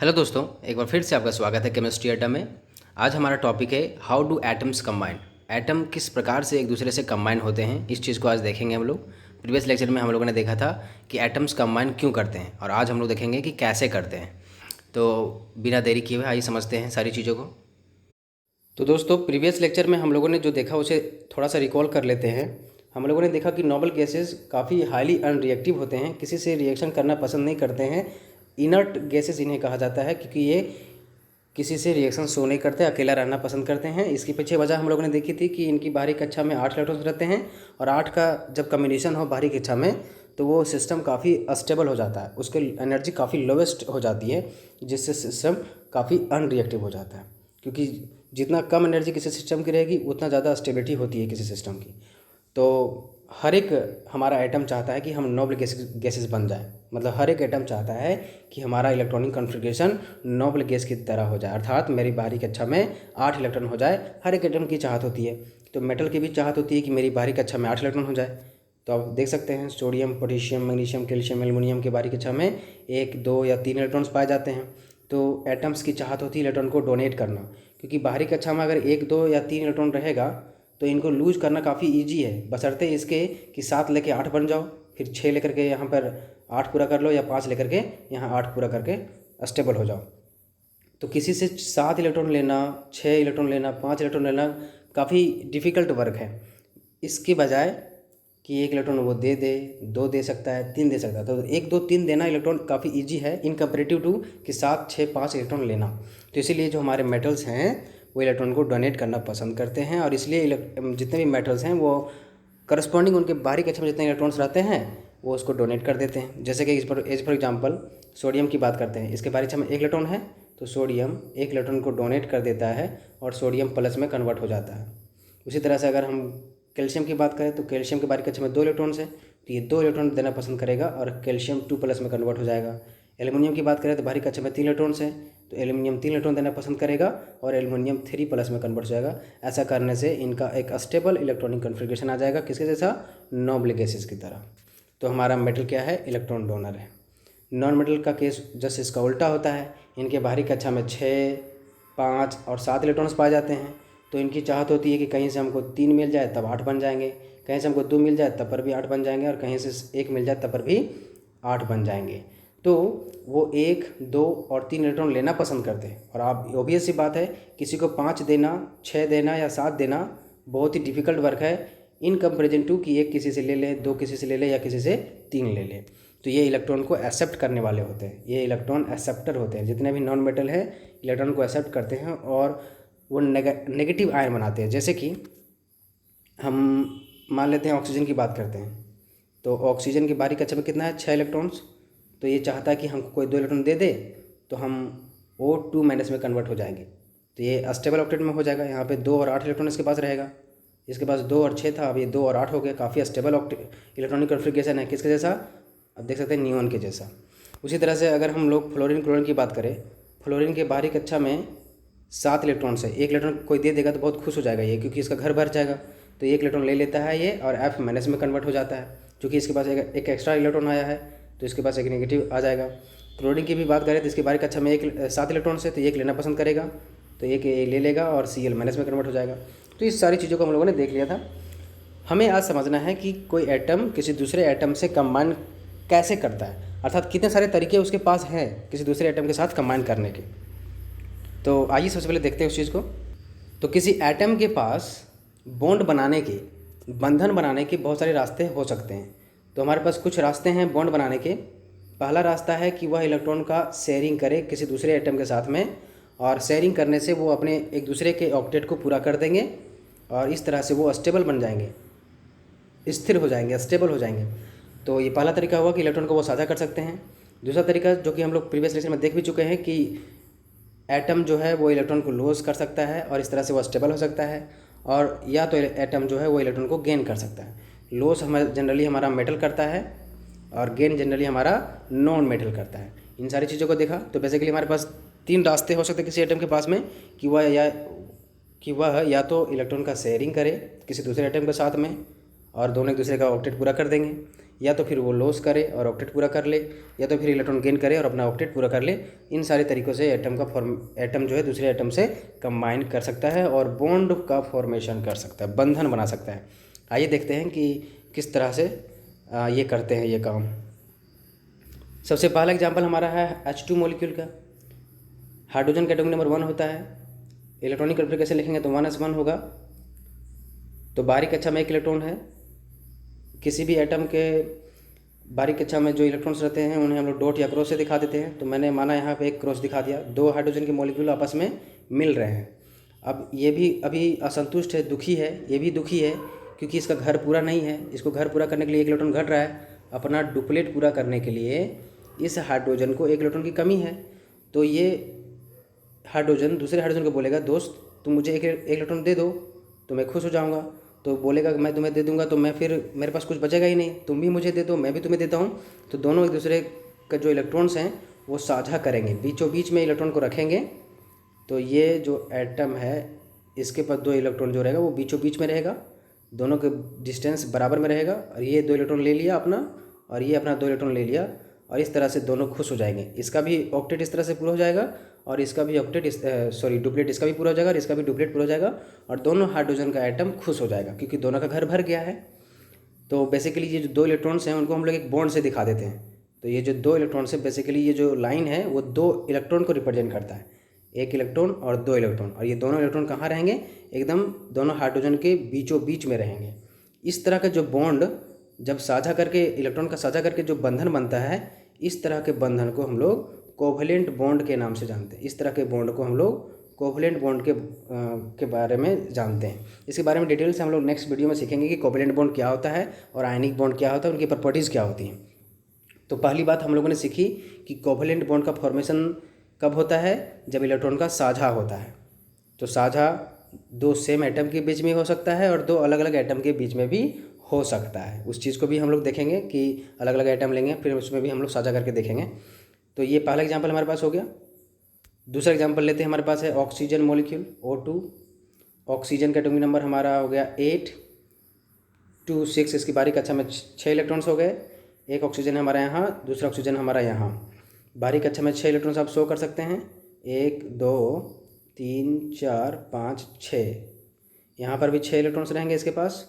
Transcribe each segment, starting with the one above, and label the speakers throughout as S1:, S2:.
S1: Hello दोस्तों, एक बार फिर से आपका स्वागत है केमिस्ट्री अड्डा में। आज हमारा टॉपिक है how do atoms combine. Atom किस प्रकार से एक दूसरे से कंबाइन होते हैं, इस चीज़ को आज देखेंगे हम लोग। प्रीवियस लेक्चर में हम लोगों ने देखा था कि एटम्स कंबाइन क्यों करते हैं, और आज हम लोग देखेंगे कि कैसे करते हैं। तो बिना देरी किए हुए आइए समझते हैं सारी चीज़ों को। तो दोस्तों, प्रीवियस लेक्चर में हम लोगों ने जो देखा उसे थोड़ा सा रिकॉल कर लेते हैं। हम लोगों ने देखा कि नोबल गैसेस काफ़ी हाईली अनरिएक्टिव होते हैं, किसी से रिएक्शन करना पसंद नहीं करते हैं। इनर्ट गैसेस इन्हें कहा जाता है, क्योंकि ये किसी से रिएक्शन शो नहीं करते, अकेला रहना पसंद करते हैं। इसके पीछे वजह हम लोगों ने देखी थी कि इनकी बाहरी कक्षा में 8 इलेक्ट्रॉन्स रहते हैं, और 8 का जब कम्बिनेशन हो बाहरी कक्षा में तो वो सिस्टम काफ़ी अनस्टेबल हो जाता है, उसकी एनर्जी काफ़ी लोवेस्ट हो जाती है, जिससे सिस्टम काफ़ी अनरिएक्टिव हो जाता है। क्योंकि जितना कम एनर्जी किसी सिस्टम की रहेगी उतना ज़्यादा स्टेबिलिटी होती है किसी सिस्टम की। तो हर एक हमारा एटम चाहता है कि हम नोबल गैसेस बन जाए, मतलब हर एक एटम चाहता है कि हमारा इलेक्ट्रॉनिक कॉन्फ़िगरेशन नोबल गैस की तरह हो जाए, अर्थात मेरी बाहरी कक्षा में 8 इलेक्ट्रॉन हो जाए। हर एक एटम की चाहत होती है। तो मेटल की भी चाहत होती है कि मेरी बाहरी कक्षा में 8 इलेक्ट्रॉन हो जाए। तो आप देख सकते हैं sodium, potassium, magnesium, calcium, aluminium की बाहरी कक्षा में 1, 2 या 3 इलेक्ट्रॉन्स पाए जाते हैं। तो एटम्स की चाहत होती है इलेक्ट्रॉन को डोनेट करना, क्योंकि बाहरी कक्षा में अगर 1, 2 या 3 इलेक्ट्रॉन रहेगा तो इनको लूज करना काफ़ी ईजी है, बशर्ते इसके कि 7 लेके 8 बन जाओ, फिर 6 लेकर के यहाँ पर 8 पूरा कर लो, या 5 लेकर के यहाँ 8 पूरा करके स्टेबल हो जाओ। तो किसी से 7 इलेक्ट्रॉन लेना, 6 इलेक्ट्रॉन लेना, 5 इलेक्ट्रॉन लेना काफ़ी डिफ़िकल्ट वर्क है। इसके बजाय कि 1 इलेक्ट्रॉन वो दे 2 दे सकता है, 3 दे सकता है, तो 1, 2, 3 देना इलेक्ट्रॉन काफ़ी ईजी है इन कंपेरेटिव टू कि 7, 6, 5 इलेक्ट्रॉन लेना। तो इसीलिए जो हमारे मेटल्स हैं वो इलेक्ट्रॉन को डोनेट करना पसंद करते हैं, और इसलिए जितने भी मेटल्स हैं वो करस्पॉन्डिंग उनके बाहरी कक्षा में जितने इलेक्ट्रॉन्स रहते हैं वो उसको डोनेट कर देते हैं। जैसे कि इस पर फॉर एग्जांपल सोडियम की बात करते हैं, इसके बाहरी कक्षा में 1 इलेक्ट्रॉन है, तो सोडियम 1 इलेक्ट्रॉन को डोनेट कर देता है और सोडियम प्लस में कन्वर्ट हो जाता है। उसी तरह से अगर हम कैल्शियम की बात करें तो कैल्शियम के बाहरी कक्षा में 2 इलेक्ट्रॉन्स है, तो ये 2 इलेक्ट्रॉन देना पसंद करेगा और कैल्शियम 2 प्लस में कन्वर्ट हो जाएगा। एल्युमिनियम की बात करें तो बाहरी कक्षा में 3 इलेक्ट्रॉन्स है, तो एल्युमिनियम 3 इलेक्ट्रॉन देना पसंद करेगा और एल्युमिनियम 3 प्लस में कन्वर्ट हो जाएगा। ऐसा करने से इनका एक स्टेबल इलेक्ट्रॉनिक कॉन्फ़िगरेशन आ जाएगा, किसके जैसा, नोबल गैसेस की तरह। तो हमारा मेटल क्या है, इलेक्ट्रॉन डोनर है। नॉन मेटल का केस जैसे इसका उल्टा होता है, इनके बाहरी कक्षा में 6, 5 और 7 इलेक्ट्रॉन्स पाए जाते हैं। तो इनकी चाहत होती है कि कहीं से हमको 3 मिल जाए तब 8 बन जाएंगे, कहीं से हमको 2 मिल जाए तब पर भी 8 बन जाएंगे, और कहीं से 1 मिल जाए तब पर भी 8 बन जाएंगे। तो वो 1, 2 और 3 इलेक्ट्रॉन लेना पसंद करते हैं। और आप ऑब्वियस सी बात है, किसी को 5 देना, 6 देना या 7 देना बहुत ही डिफ़िकल्ट वर्क है इन कंपेरिजन टू कि 1 किसी से ले ले, 2 किसी से ले ले या किसी से 3 ले ले। तो ये इलेक्ट्रॉन को एक्सेप्ट करने वाले होते हैं, ये इलेक्ट्रॉन एक्सेप्टर होते हैं। जितने भी नॉन मेटल है इलेक्ट्रॉन को एक्सेप्ट करते हैं और वो नेगेटिव आयन बनाते हैं। जैसे कि हम मान लेते हैं ऑक्सीजन की बात करते हैं, तो ऑक्सीजन की बाहरी कक्षा में कितना है, 6 इलेक्ट्रॉन्स। तो ये चाहता है कि हमको कोई 2 इलेक्ट्रॉन दे दे तो हम O2 माइनस में कन्वर्ट हो जाएंगे, तो ये अस्टेबल ऑक्टेट में हो जाएगा। यहाँ पे 2 और 8 इलेक्ट्रॉन इसके पास रहेगा, इसके पास 2 और 6 था, अब ये 2 और 8 हो गया। काफ़ी अस्टेबल इलेक्ट्रॉनिक कॉन्फ़िगरेशन है, किसके जैसा, अब देख सकते हैं नियॉन के जैसा। उसी तरह से अगर हम लोग फ्लोरीन क्लोरीन की बात करें, फ्लोरीन के बाहरी कक्षा में 7 इलेक्ट्रॉन्स है। 1 इलेक्ट्रॉन कोई दे देगा तो बहुत खुश हो जाएगा ये, क्योंकि इसका घर भर जाएगा। तो 1 इलेक्ट्रॉन ले लेता है ये और F माइनस में कन्वर्ट हो जाता है, क्योंकि इसके पास एक एक्स्ट्रा इलेक्ट्रॉन आया है, तो इसके पास एक नेगेटिव आ जाएगा। क्लोरीन की भी बात करें तो इसके बाहरी कक्षा में 7 इलेक्ट्रॉन्स है, तो 1 लेना पसंद करेगा, तो 1 ले लेगा और Cl माइनस में कन्वर्ट हो जाएगा। तो इस सारी चीज़ों को हम लोगों ने देख लिया था। हमें आज समझना है कि कोई एटम किसी दूसरे एटम से कंबाइन कैसे करता है, अर्थात कितने सारे तरीके उसके पास हैं किसी दूसरे एटम के साथ कंबाइन करने के। तो आइए सबसे पहले देखते हैं उस चीज़ को। तो किसी एटम के पास बॉन्ड बनाने के, बंधन बनाने के बहुत सारे रास्ते हो सकते हैं। तो हमारे पास कुछ रास्ते हैं बॉन्ड बनाने के। पहला रास्ता है कि वह इलेक्ट्रॉन का शेयरिंग करे किसी दूसरे एटम के साथ में, और शेयरिंग करने से वो अपने एक दूसरे के ऑक्टेट को पूरा कर देंगे, और इस तरह से वो स्टेबल बन जाएंगे, स्थिर हो जाएंगे, स्टेबल हो जाएंगे। तो ये पहला तरीका हुआ कि इलेक्ट्रॉन को वो साझा कर सकते हैं। दूसरा तरीका जो कि हम लोग प्रीवियस लेक्चर में देख भी चुके हैं कि एटम जो है वो इलेक्ट्रॉन को लॉस कर सकता है और इस तरह से वो स्टेबल हो सकता है, और या तो एटम जो है वो इलेक्ट्रॉन को गेन कर सकता है। लॉस जनरली हमारा मेटल करता है और गेन जनरली हमारा नॉन मेटल करता है। इन सारी चीज़ों को देखा तो बेसिकली हमारे पास 3 रास्ते हो सकते हैं किसी एटम के पास में, कि वह या तो इलेक्ट्रॉन का शेयरिंग करे किसी दूसरे एटम के साथ में और दोनों एक दूसरे का ऑक्टेट पूरा कर देंगे, या तो फिर वो लॉस करे और ऑक्टेट पूरा कर ले, या तो फिर इलेक्ट्रॉन गेन करे और अपना ऑक्टेट पूरा कर ले। इन सारे तरीक़ों से एटम जो है दूसरे एटम से कंबाइन कर सकता है और बॉन्ड का फॉर्मेशन कर सकता है, बंधन बना सकता है। आइए देखते हैं कि किस तरह से ये करते हैं ये काम। सबसे पहला एग्जाम्पल हमारा है H2 मॉलिक्यूल का। हाइड्रोजन का एटॉमिक नंबर 1 होता है। इलेक्ट्रॉनिक कॉन्फ़िगरेशन लिखेंगे तो 1s1 होगा। तो बाहरी कक्षा में एक इलेक्ट्रॉन है। किसी भी एटम के बाहरी कक्षा में जो इलेक्ट्रॉन्स रहते हैं उन्हें हम लोग डॉट या क्रॉस से दिखा देते हैं। तो मैंने माना यहाँ पे एक क्रॉस दिखा दिया। 2 हाइड्रोजन के मॉलिक्यूल आपस में मिल रहे हैं। अब ये भी अभी असंतुष्ट है, दुखी है, ये भी दुखी है क्योंकि इसका घर पूरा नहीं है। इसको घर पूरा करने के लिए एक इलेक्ट्रॉन घट रहा है। अपना डुप्लेट पूरा करने के लिए इस हाइड्रोजन को एक इलेक्ट्रॉन की कमी है। तो ये हाइड्रोजन दूसरे हाइड्रोजन को बोलेगा, दोस्त तुम मुझे एक इलेक्ट्रॉन दे दो तो मैं खुश हो जाऊँगा। तो बोलेगा कि मैं तुम्हें दे दूंगा तो मैं फिर मेरे पास कुछ बचेगा ही नहीं, तुम भी मुझे दे दो मैं भी तुम्हें देता हूँ। तो दोनों एक दूसरे का जो इलेक्ट्रॉन्स हैं वो साझा करेंगे, बीचों बीच में इलेक्ट्रॉन को रखेंगे। तो ये जो एटम है इसके पास 2 इलेक्ट्रॉन जो रहेगा वो बीचों बीच में रहेगा, दोनों के डिस्टेंस बराबर में रहेगा। और ये 2 इलेक्ट्रॉन ले लिया अपना और ये अपना 2 इलेक्ट्रॉन ले लिया और इस तरह से दोनों खुश हो जाएंगे। इसका भी ऑक्टेट इस तरह से पूरा हो जाएगा और इसका भी डुप्लेट इसका भी पूरा हो जाएगा और इसका भी डुप्लेट पूरा हो जाएगा और दोनों हाइड्रोजन का एटम खुश हो जाएगा क्योंकि दोनों का घर भर गया है। तो बेसिकली ये जो 2 इलेक्ट्रॉन्स हैं उनको हम लोग एक बॉन्ड से दिखा देते हैं। तो ये जो 2 इलेक्ट्रॉन्स है बेसिकली ये जो लाइन है वो 2 इलेक्ट्रॉन को रिप्रेजेंट करता है, 1 इलेक्ट्रॉन और 2 इलेक्ट्रॉन। और ये दोनों इलेक्ट्रॉन कहाँ रहेंगे, एकदम दोनों हाइड्रोजन के बीचों बीच में रहेंगे। इस तरह का जो बॉन्ड जब साझा करके इलेक्ट्रॉन का साझा करके जो बंधन बनता है, इस तरह के बंधन को हम लोग कोवैलेंट बॉन्ड के नाम से जानते हैं। इस तरह के बॉन्ड को हम लोग कोवैलेंट बॉन्ड के बारे में जानते हैं। इसके बारे में डिटेल से हम लोग नेक्स्ट वीडियो में सीखेंगे कि कोवैलेंट बॉन्ड क्या होता है और आयनिक बॉन्ड क्या होता है, उनकी प्रॉपर्टीज़ क्या होती हैं। तो पहली बात हम लोगों ने सीखी कि कोवैलेंट बॉन्ड का फॉर्मेशन कब होता है, जब इलेक्ट्रॉन का साझा होता है। तो साझा 2 सेम एटम के बीच में हो सकता है और 2 अलग अलग एटम के बीच में भी हो सकता है। उस चीज़ को भी हम लोग देखेंगे कि अलग अलग एटम लेंगे फिर उसमें भी हम लोग साझा करके देखेंगे। तो ये पहला एग्जाम्पल हमारे पास हो गया। दूसरा एग्जाम्पल लेते हैं, हमारे पास है ऑक्सीजन मॉलिक्यूल O2। ऑक्सीजन का एटॉमिक नंबर हमारा हो गया 8 2 6। इसकी बारीक कक्षा में 6 इलेक्ट्रॉन्स हो गए। एक ऑक्सीजन हमारा यहाँ, दूसरा ऑक्सीजन हमारा यहाँ। बारीक कक्षा में 6 इलेक्ट्रॉन्स आप शो कर सकते हैं, 1 2 3 4 5 6। यहाँ पर भी 6 इलेक्ट्रॉन्स रहेंगे इसके पास।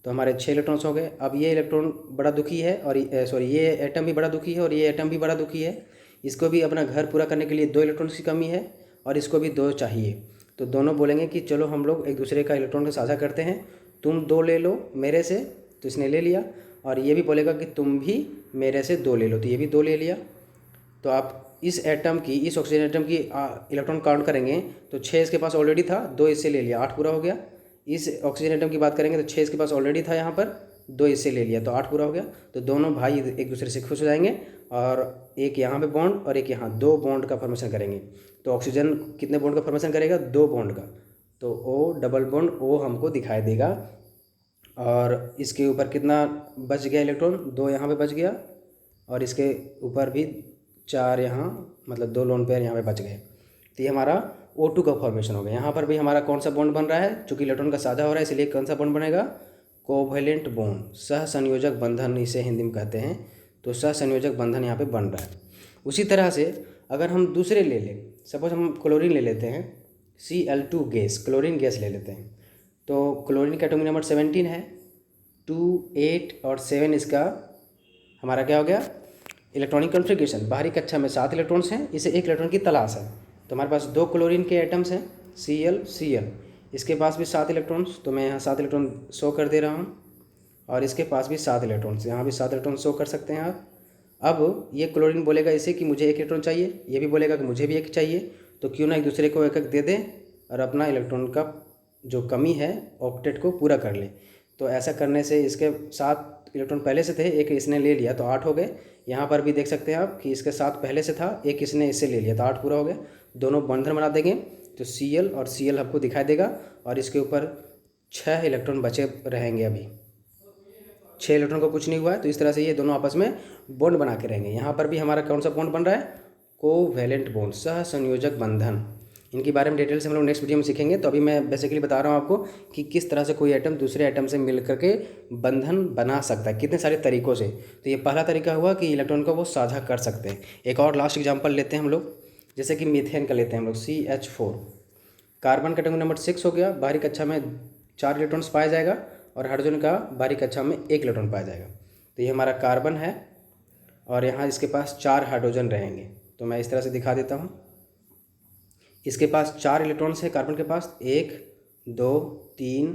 S1: तो हमारे 6 इलेक्ट्रॉन्स हो गए। अब ये इलेक्ट्रॉन बड़ा दुखी है और ये एटम भी बड़ा दुखी है और ये एटम भी बड़ा दुखी है। इसको भी अपना घर पूरा करने के लिए 2 इलेक्ट्रॉन्स की कमी है और इसको भी 2 चाहिए। तो दोनों बोलेंगे कि चलो हम लोग एक दूसरे का इलेक्ट्रॉन को साझा करते हैं, तुम 2 ले लो मेरे से। तो इसने ले लिया और ये भी बोलेगा कि तुम भी मेरे से 2 ले लो। तो ये भी 2 ले लिया। तो आप इस ऑक्सीजन एटम की इलेक्ट्रॉन काउंट करेंगे तो 6 इसके पास ऑलरेडी था, 2 इससे ले लिया, 8 पूरा हो गया। इस ऑक्सीजन एटम की बात करेंगे तो 6 इसके पास ऑलरेडी था यहाँ पर, 2 इससे ले लिया तो 8 पूरा हो गया। तो दोनों भाई एक दूसरे से खुश हो जाएंगे और एक यहाँ पे बॉन्ड और एक यहाँ, 2 बॉन्ड का फॉर्मेशन करेंगे। तो ऑक्सीजन कितने बॉन्ड का फॉर्मेशन करेगा, 2 बॉन्ड का। तो O डबल बॉन्ड O हमको दिखाई देगा और इसके ऊपर कितना बच गया इलेक्ट्रॉन, 2 यहाँ पे बच गया और इसके ऊपर भी 4 यहाँ, मतलब 2 लोन पेयर यहाँ पे बच गए। तो ये हमारा O2 का फॉर्मेशन हो गया। यहाँ पर भी हमारा कौन सा बॉन्ड बन रहा है, चूँकि इलेक्ट्रॉन का साझा हो रहा है इसलिए कौन सा बॉन्ड बनेगा, कोवैलेंट बॉन्ड, सहसंयोजक बंधन इसे हिंदी में कहते हैं। तो सहसंयोजक बंधन यहाँ पे बन रहा है। उसी तरह से अगर हम दूसरे ले लें, सपोज हम क्लोरीन ले लेते हैं, Cl2 गैस, क्लोरीन गैस ले लेते हैं। तो क्लोरीन का एटॉमिक नंबर 17 है, 2 8 और 7 इसका हमारा क्या हो गया, इलेक्ट्रॉनिक कॉन्फ़िगरेशन। बाहरी कक्षा में 7 इलेक्ट्रॉन्स हैं, इसे 1 इलेक्ट्रॉन की तलाश है। तो हमारे पास 2 क्लोरीन के एटम्स हैं, Cl, इसके पास भी 7 इलेक्ट्रॉन्स। तो मैं यहाँ 7 इलेक्ट्रॉन शो कर दे रहा हूँ और इसके पास भी 7 इलेक्ट्रॉन्स, यहाँ भी 7 इलेक्ट्रॉन शो कर सकते हैं आप। अब ये क्लोरीन बोलेगा इसे कि मुझे 1 इलेक्ट्रॉन चाहिए, ये भी बोलेगा कि मुझे भी 1 चाहिए। तो क्यों ना एक दूसरे को 1 दे दें और अपना इलेक्ट्रॉन का जो कमी है ऑक्टेट को पूरा कर ले। तो ऐसा करने से इसके 7 इलेक्ट्रॉन पहले से थे, 1 इसने ले लिया तो 8 हो गए। यहाँ पर भी देख सकते हैं आप कि इसके 7 पहले से था, 1 इसने इससे ले लिया तो 8 पूरा हो गया। दोनों बंधन बना देंगे तो Cl और Cl हमको दिखाई देगा और इसके ऊपर 6 इलेक्ट्रॉन बचे रहेंगे। अभी 6 इलेक्ट्रॉन को कुछ नहीं हुआ है। तो इस तरह से ये दोनों आपस में बॉन्ड बना के रहेंगे। यहाँ पर भी हमारा कौन सा बॉन्ड बन रहा है, कोवैलेंट बॉन्ड, सहसंयोजक बंधन। इनके बारे में डिटेल से हम लोग नेक्स्ट वीडियो में सीखेंगे। तो अभी मैं बेसिकली बता रहा हूँ आपको कि किस तरह से कोई एटम दूसरे एटम से मिल करके बंधन बना सकता है, कितने सारे तरीक़ों से। तो ये पहला तरीका हुआ कि इलेक्ट्रॉन को वो साझा कर सकते हैं। एक और लास्ट एग्जाम्पल लेते हैं हम लोग, जैसे कि मीथेन का लेते हैं हम लोग, CH4। कार्बन का एटॉमिक नंबर 6 हो गया, बाहरी कक्षा में 4 इलेक्ट्रॉन्स पाया जाएगा, और हाइड्रोजन का बाहरी कक्षा में 1 इलेक्ट्रॉन पाया जाएगा। तो ये हमारा कार्बन है, और यहाँ इसके पास 4 हाइड्रोजन रहेंगे। तो मैं इस तरह से दिखा देता हूँ। इसके पास 4 इलेक्ट्रॉन्स है, कार्बन के पास 1 2 3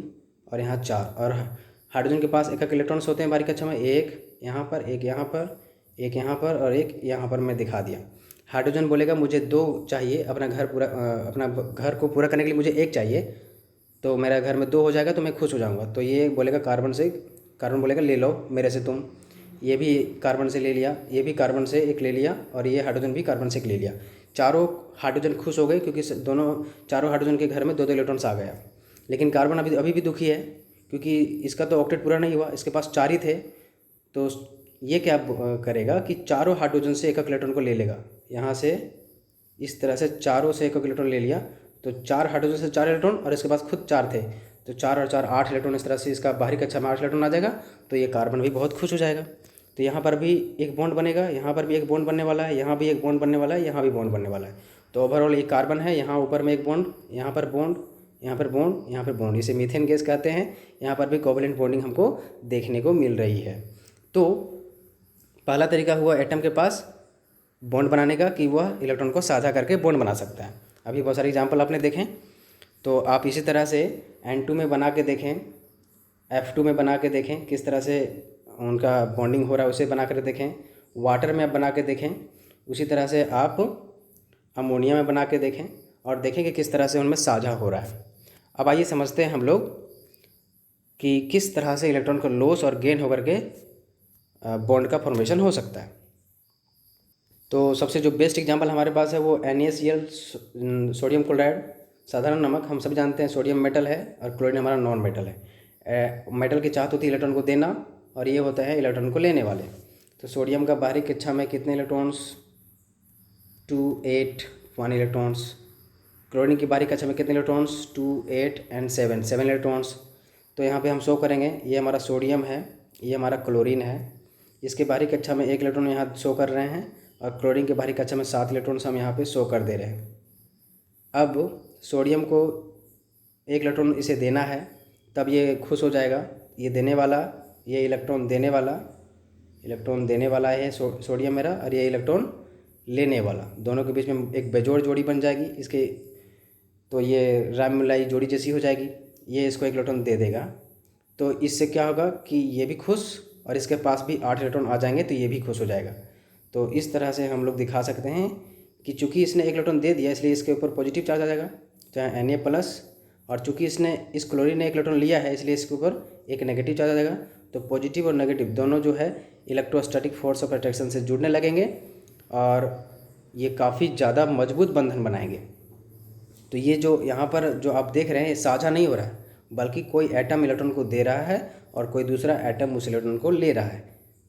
S1: और यहाँ 4, और हाइड्रोजन के पास एक इलेक्ट्रॉन्स होते हैं बाहरी कक्षा में, एक यहाँ पर, एक यहाँ पर, एक यहाँ पर और एक यहाँ पर मैं दिखा दिया। हाइड्रोजन बोलेगा मुझे 2 चाहिए, अपना घर को पूरा करने के लिए मुझे 1 चाहिए, तो मेरा घर में 2 हो जाएगा तो मैं खुश हो जाऊँगा। तो ये बोलेगा कार्बन बोलेगा ले लो मेरे से तुम, ये भी कार्बन से ले लिया, ये भी कार्बन से 1 ले लिया, और ये हाइड्रोजन भी कार्बन से 1 ले लिया। चारों हाइड्रोजन खुश हो गए, क्योंकि चारों हाइड्रोजन के घर में 2 इलेक्ट्रॉन्स आ गया। लेकिन कार्बन अभी भी दुखी है, क्योंकि इसका तो ऑक्टेट पूरा नहीं हुआ, इसके पास 4 ही थे। तो ये क्या करेगा कि चारों हाइड्रोजन से 1 इलेक्ट्रॉन को ले लेगा, यहाँ से इस तरह से चारों से 1 इलेक्ट्रॉन ले लिया। तो 4 हाइड्रोजन से 4 इलेक्ट्रॉन, और इसके पास खुद 4 थे, तो 4 और 4 8 इलेक्ट्रॉन, इस तरह से इसका बाहरी कक्षा में 8 इलेक्ट्रॉन आ जाएगा। तो ये कार्बन भी बहुत खुश हो जाएगा। तो यहाँ पर भी एक बॉन्ड बनेगा, यहाँ पर भी एक बॉन्ड बनने वाला है, यहाँ भी एक बॉन्ड बनने वाला है, यहाँ भी बॉन्ड बनने वाला है। तो ओवरऑल ये कार्बन है, यहाँ ऊपर में एक बॉन्ड, यहाँ पर बॉन्ड, यहाँ पर बॉन्ड, यहाँ पर बॉन्ड, इसे मीथेन गैस कहते हैं। यहाँ पर भी कोवैलेंट बॉन्डिंग हमको देखने को मिल रही है। तो पहला तरीका हुआ एटम के पास बॉन्ड बनाने का, कि वह इलेक्ट्रॉन को साझा करके बॉन्ड बना सकता है। अभी बहुत सारे एग्जाम्पल आपने देखें, तो आप इसी तरह से N2 में बना के देखें, F2 में बना के देखें, किस तरह से उनका बॉन्डिंग हो रहा है उसे बना कर देखें। वाटर में आप बना के देखें, उसी तरह से आप अमोनिया में बना के देखें, और देखें कि किस तरह से उनमें साझा हो रहा है। अब आइए समझते हैं हम लोग कि किस तरह से इलेक्ट्रॉन को लॉस और गेन होकर के बॉन्ड का फॉर्मेशन हो सकता है। तो सबसे जो बेस्ट एग्जांपल हमारे पास है वो NaCl, सोडियम क्लोराइड, साधारण नमक। हम सब जानते हैं सोडियम मेटल है और क्लोरीन हमारा नॉन मेटल है। मेटल की चाहत होती है इलेक्ट्रॉन को देना, और ये होता है इलेक्ट्रॉन को लेने वाले। तो सोडियम का बाहरी कक्षा में कितने इलेक्ट्रॉन्स, 2 8 1 इलेक्ट्रॉन्स। क्लोरीन की बाहरी कक्षा में कितने इलेक्ट्रॉन्स, 2 8 एंड 7 इलेक्ट्रॉन्स। तो यहाँ पे हम शो करेंगे, ये हमारा सोडियम है, ये हमारा क्लोरीन है। इसके बाहरी कक्षा में 1 इलेक्ट्रॉन यहाँ शो कर रहे हैं, और क्लोरीन के बाहरी कक्षा में 7 इलेक्ट्रॉन्स हम यहाँ पे शो कर दे रहे हैं। अब सोडियम को 1 इलेक्ट्रॉन इसे देना है, तब ये खुश हो जाएगा। ये देने वाला, ये इलेक्ट्रॉन देने वाला है सोडियम मेरा, और ये इलेक्ट्रॉन लेने वाला, दोनों के बीच में एक बेजोड़ जोड़ी बन जाएगी इसके। तो ये राम मिलाई जोड़ी जैसी हो जाएगी, ये इसको 1 इलेक्ट्रॉन दे देगा। तो इससे क्या होगा कि ये भी खुश, और इसके पास भी 8 इलेक्ट्रॉन आ जाएंगे, तो ये भी खुश हो जाएगा। तो इस तरह से हम लोग दिखा सकते हैं कि चूंकि इसने 1 इलेक्ट्रॉन दे दिया, इसलिए इसके ऊपर पॉजिटिव चार्ज आ जाएगा, चाहे Na+, और चूंकि इस क्लोरीन ने 1 इलेक्ट्रॉन लिया है, इसलिए इसके ऊपर एक नेगेटिव चार्ज आ जाएगा। तो पॉजिटिव और नेगेटिव दोनों जो है इलेक्ट्रोस्टैटिक फोर्स ऑफ अट्रैक्शन से जुड़ने लगेंगे, और ये काफ़ी ज़्यादा मजबूत बंधन बनाएंगे। तो ये जो यहाँ पर जो आप देख रहे हैं, ये साझा नहीं हो रहा है, बल्कि कोई एटम इलेक्ट्रॉन को दे रहा है और कोई दूसरा एटम उस इलेक्ट्रॉन को ले रहा है।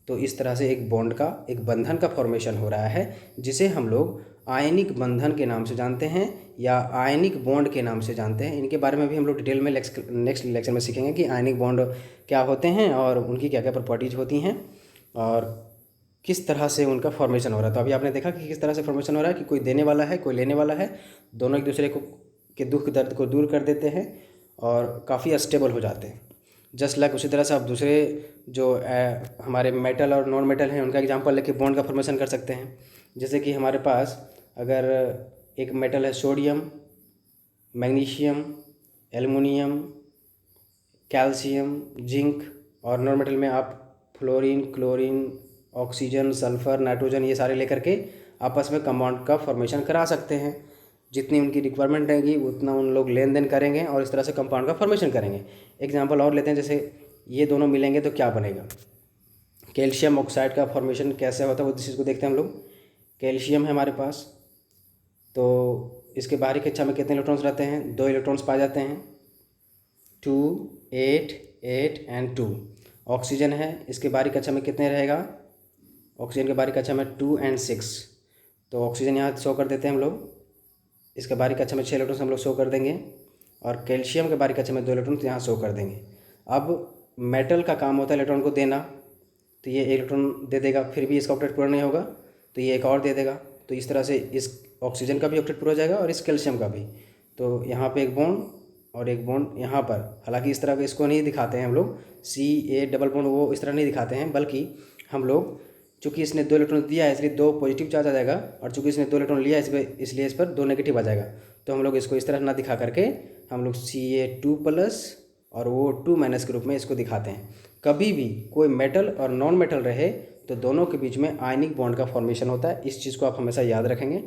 S1: तो इस तरह से एक बॉन्ड का, एक बंधन का फॉर्मेशन हो रहा है, जिसे हम लोग आयनिक बंधन के नाम से जानते हैं, या आयनिक बॉन्ड के नाम से जानते हैं। इनके बारे में भी हम लोग डिटेल में नेक्स्ट लेक्चर में सीखेंगे कि आयनिक बॉन्ड क्या होते हैं और उनकी क्या क्या प्रॉपर्टीज होती हैं, और किस तरह से उनका फॉर्मेशन हो रहा है। तो अभी आपने देखा कि किस तरह से फॉर्मेशन हो रहा है, कि कोई देने वाला है, कोई लेने वाला है, दोनों एक दूसरे को के दुख दर्द को दूर कर देते हैं और काफ़ी स्टेबल हो जाते हैं। जस्ट लाइक उसी तरह से आप दूसरे जो हमारे मेटल और नॉन मेटल हैं, उनका एग्जांपल लेके बॉन्ड का फॉर्मेशन कर सकते हैं। जैसे कि हमारे पास अगर एक मेटल है sodium, magnesium, aluminium, calcium, zinc, और नॉन मेटल में आप fluorine, chlorine, oxygen, sulphur, nitrogen, ये सारे लेकर के आपस में कंपाउंड का फॉर्मेशन करा सकते हैं। जितनी उनकी रिक्वायरमेंट रहेगी उतना उन लोग लेन देन करेंगे और इस तरह से कंपाउंड का फॉर्मेशन करेंगे। एग्जांपल और लेते हैं, जैसे ये दोनों मिलेंगे तो क्या बनेगा। कैल्शियम ऑक्साइड का फॉर्मेशन कैसे होता है वो चीज़ को देखते हैं हम लोग। कैल्शियम है हमारे पास, तो इसके बाहरी कक्षा में कितने इलेक्ट्रॉन्स रहते हैं, 2 इलेक्ट्रॉन्स पाए जाते हैं, 2 8 8 एंड 2। ऑक्सीजन है, इसके बाहरी कक्षा में कितने रहेगा, ऑक्सीजन के बाहरी कक्षा में 2 एंड 6। तो ऑक्सीजन यहाँ शो कर देते हैं हम लोग, इसके बारीक कक्षा में 6 इलेक्ट्रॉन्स हम लोग शो कर देंगे और कैल्शियम के बारीक कक्षा में 2 इलेक्ट्रॉन्स यहाँ शो कर देंगे। अब मेटल का काम होता है इलेक्ट्रॉन को देना, तो ये इलेक्ट्रॉन दे देगा, फिर भी इसका ऑक्टेट पूरा नहीं होगा तो ये एक और दे देगा। तो इस तरह से इस ऑक्सीजन का भी ऑक्टेट पूरा हो जाएगा और इस कैल्शियम का भी। तो यहाँ पे एक बॉन्ड और एक बॉन्ड यहाँ पर, हालांकि इस तरह का इसको नहीं दिखाते हैं हम लोग, CA डबल बॉन्ड वो इस तरह नहीं दिखाते हैं, बल्कि हम लोग चूँकि इसने 2 इलेक्ट्रॉन दिया है इसलिए 2 पॉजिटिव चार्ज आ जाएगा, और चूँकि इसने 2 इलेक्ट्रॉन लिया है इसलिए इस पर 2 नेगेटिव आ जाएगा। तो हम लोग इसको इस तरह ना दिखा करके हम लोग Ca2+ और वो 2- के रूप में इसको दिखाते हैं। कभी भी कोई मेटल और नॉन मेटल रहे तो दोनों के बीच में आयनिक बॉन्ड का फॉर्मेशन होता है। इस चीज़ को आप हमेशा याद रखेंगे।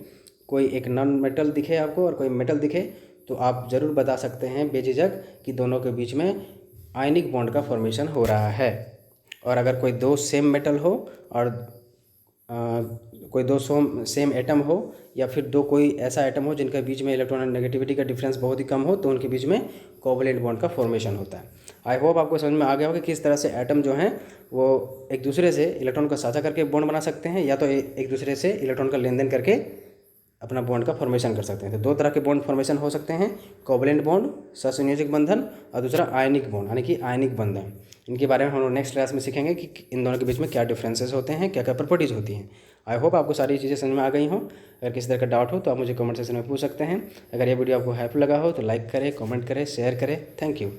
S1: कोई एक नॉन मेटल दिखे आपको और कोई मेटल दिखे तो आप ज़रूर बता सकते हैं बेझिझक कि दोनों के बीच में आयनिक बॉन्ड का फॉर्मेशन हो रहा है। और अगर कोई 2 सेम मेटल हो और कोई 2 सेम एटम हो, या फिर 2 कोई ऐसा एटम हो जिनके बीच में इलेक्ट्रॉन एंड नेगेटिविटी का डिफरेंस बहुत ही कम हो, तो उनके बीच में कोवैलेंट बॉन्ड का फॉर्मेशन होता है। आई होप आपको समझ में आ गया होगा कि किस तरह से एटम जो हैं वो एक दूसरे से इलेक्ट्रॉन का साझा करके बॉन्ड बना सकते हैं, या तो एक दूसरे से इलेक्ट्रॉन का लेन देन करके अपना बॉन्ड का फॉर्मेशन कर सकते हैं। तो 2 तरह के बॉन्ड फॉर्मेशन हो सकते हैं, कोवैलेंट बॉन्ड सहसंयोजक बंधन और दूसरा आयनिक बॉन्ड यानी कि आयनिक बंधन। इनके बारे में हम लोग नेक्स्ट क्लास में सीखेंगे कि इन दोनों के बीच में क्या डिफरेंसेस होते हैं, क्या क्या प्रॉपर्टीज़ होती हैं। आई होप आपको सारी चीज़ें समझ में आ गई हों। अगर किसी तरह का डाउट हो तो आप मुझे कमेंट सेक्शन में पूछ सकते हैं। अगर ये वीडियो आपको हेल्पफुल लगा हो तो लाइक करें, कमेंट करें, शेयर करें। Thank you.